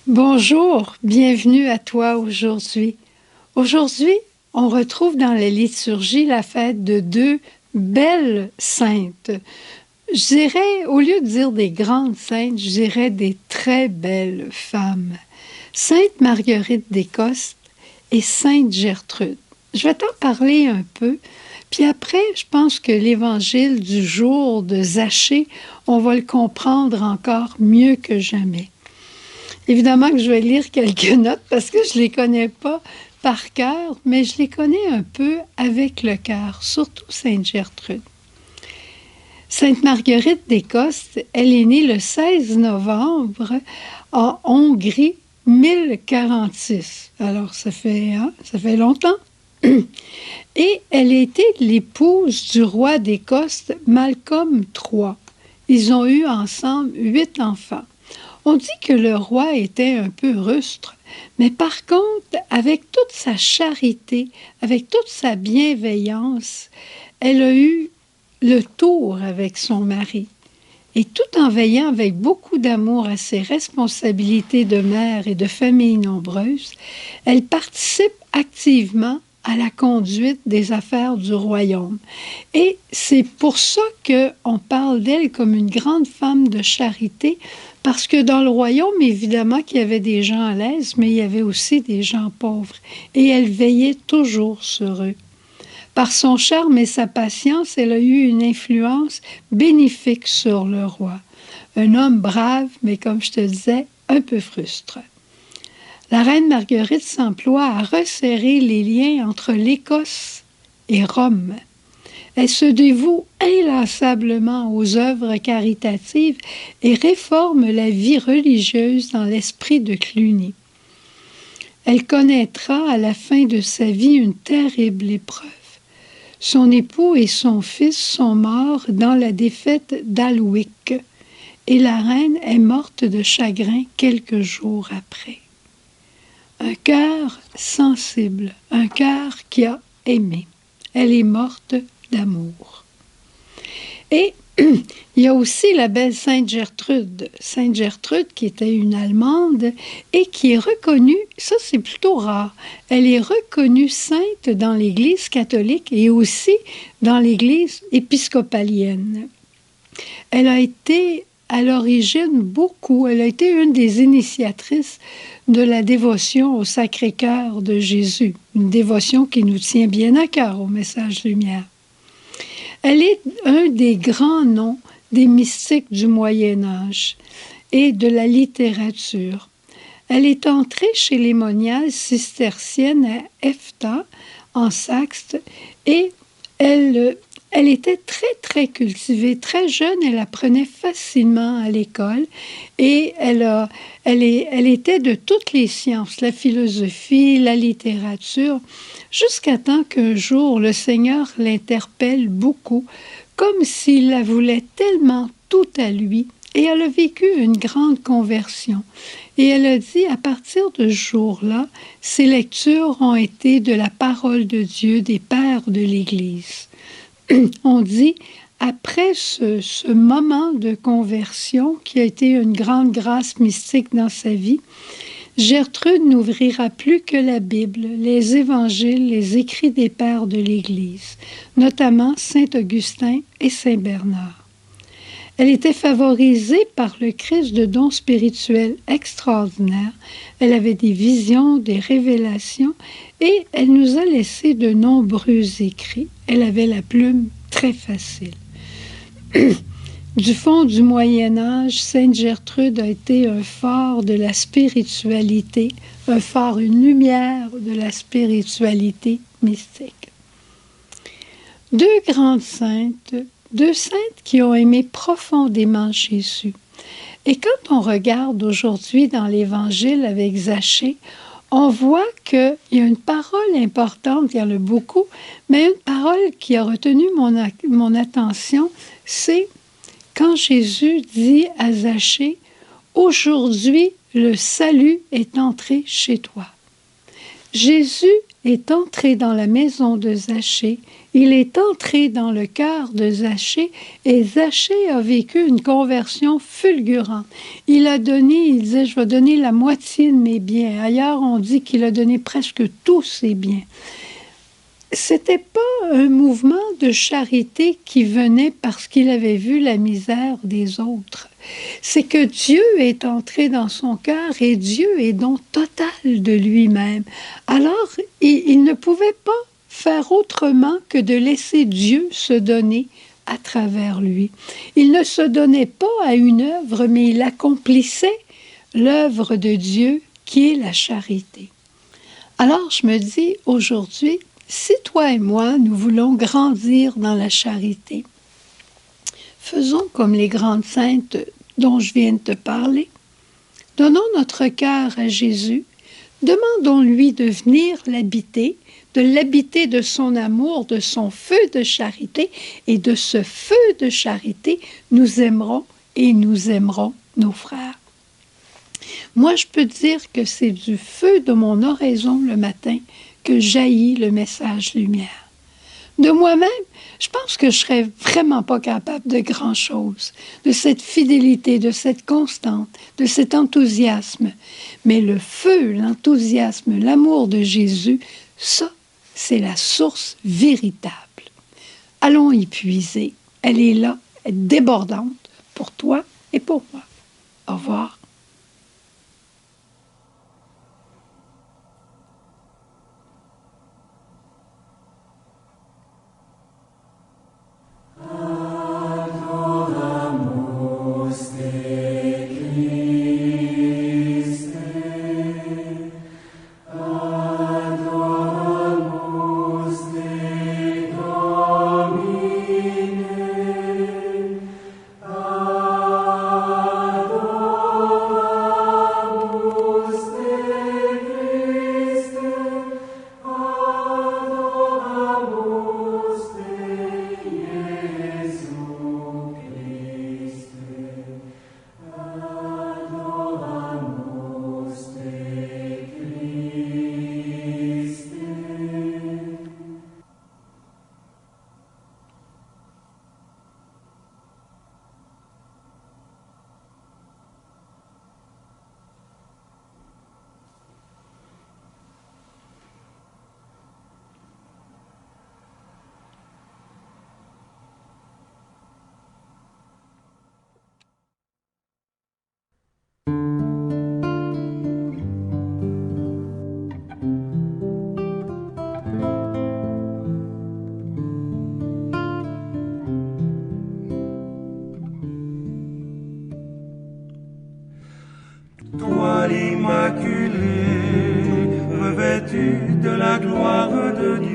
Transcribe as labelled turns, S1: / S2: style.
S1: Bonjour, bienvenue à toi aujourd'hui. Aujourd'hui, on retrouve dans la liturgie la fête de deux belles saintes. Je dirais, au lieu de dire des grandes saintes, je dirais des très belles femmes. Sainte Marguerite d'Écosse et Sainte Gertrude. Je vais t'en parler un peu, puis après, je pense que l'évangile du jour de Zachée, on va le comprendre encore mieux que jamais. Évidemment que je vais lire quelques notes parce que je ne les connais pas par cœur, mais je les connais un peu avec le cœur, surtout Sainte Gertrude. Sainte Marguerite d'Écosse, elle est née le 16 novembre en Hongrie, 1046. Alors, ça fait longtemps. Et elle était l'épouse du roi d'Écosse, Malcolm III. Ils ont eu ensemble 8 enfants. On dit que le roi était un peu rustre, mais par contre, avec toute sa charité, avec toute sa bienveillance, elle a eu le tour avec son mari. Et tout en veillant avec beaucoup d'amour à ses responsabilités de mère et de famille nombreuse, elle participe activement à la conduite des affaires du royaume. Et c'est pour ça qu'on parle d'elle comme une grande femme de charité, parce que dans le royaume, évidemment qu'il y avait des gens à l'aise, mais il y avait aussi des gens pauvres. Et elle veillait toujours sur eux. Par son charme et sa patience, elle a eu une influence bénéfique sur le roi. Un homme brave, mais comme je te disais, un peu frustre. La reine Marguerite s'emploie à resserrer les liens entre l'Écosse et Rome. Elle se dévoue inlassablement aux œuvres caritatives et réforme la vie religieuse dans l'esprit de Cluny. Elle connaîtra à la fin de sa vie une terrible épreuve. Son époux et son fils sont morts dans la défaite d'Alwick et la reine est morte de chagrin quelques jours après. Un cœur sensible, un cœur qui a aimé. Elle est morte d'amour. Et il y a aussi la belle Sainte Gertrude qui était une Allemande et qui est reconnue, ça c'est plutôt rare, elle est reconnue sainte dans l'Église catholique et aussi dans l'Église épiscopalienne. Elle a été à l'origine elle a été une des initiatrices de la dévotion au Sacré-Cœur de Jésus, une dévotion qui nous tient bien à cœur au Message Lumière. Elle est un des grands noms des mystiques du Moyen Âge et de la littérature. Elle est entrée chez les moniales cisterciennes à Efta, en Saxe, et elle était très, très cultivée. Très jeune, elle apprenait facilement à l'école et elle était de toutes les sciences, la philosophie, la littérature, jusqu'à temps qu'un jour, le Seigneur l'interpelle beaucoup, comme s'il la voulait tellement tout à lui. Et elle a vécu une grande conversion. Et elle a dit, à partir de ce jour-là, ses lectures ont été de la parole de Dieu, des pères de l'Église. On dit, après ce moment de conversion qui a été une grande grâce mystique dans sa vie, Gertrude n'ouvrira plus que la Bible, les évangiles, les écrits des pères de l'Église, notamment Saint Augustin et Saint Bernard. Elle était favorisée par le Christ de dons spirituels extraordinaires. Elle avait des visions, des révélations et elle nous a laissé de nombreux écrits. Elle avait la plume très facile. Du fond du Moyen Âge, Sainte Gertrude a été un phare de la spiritualité, un phare, une lumière de la spiritualité mystique. Deux grandes saintes, deux saintes qui ont aimé profondément Jésus. Et quand on regarde aujourd'hui dans l'Évangile avec Zachée, on voit qu'il y a une parole importante, il y en a beaucoup, mais une parole qui a retenu mon attention, c'est quand Jésus dit à Zachée, « Aujourd'hui, le salut est entré chez toi. » Jésus est entré dans la maison de Zachée, il est entré dans le cœur de Zachée et Zachée a vécu une conversion fulgurante. Il disait, je vais donner la moitié de mes biens. Ailleurs, on dit qu'il a donné presque tous ses biens. C'était pas un mouvement de charité qui venait parce qu'il avait vu la misère des autres. C'est que Dieu est entré dans son cœur et Dieu est don total de lui-même. Alors, il ne pouvait pas faire autrement que de laisser Dieu se donner à travers lui. Il ne se donnait pas à une œuvre, mais il accomplissait l'œuvre de Dieu qui est la charité. Alors, je me dis aujourd'hui, si toi et moi, nous voulons grandir dans la charité, faisons comme les grandes saintes dont je viens de te parler. Donnons notre cœur à Jésus, demandons-lui de venir l'habiter, de l'habiter de son amour, de son feu de charité, et de ce feu de charité, nous aimerons et nous aimerons nos frères. Moi, je peux dire que c'est du feu de mon oraison le matin que jaillit le message lumière. De moi-même, je pense que je serais vraiment pas capable de grand-chose, de cette fidélité, de cette constante, de cet enthousiasme. Mais le feu, l'enthousiasme, l'amour de Jésus, ça, c'est la source véritable. Allons y puiser. Elle est là, elle est débordante pour toi et pour moi. Au revoir.
S2: Toi l'Immaculée, revêtue de la gloire de Dieu,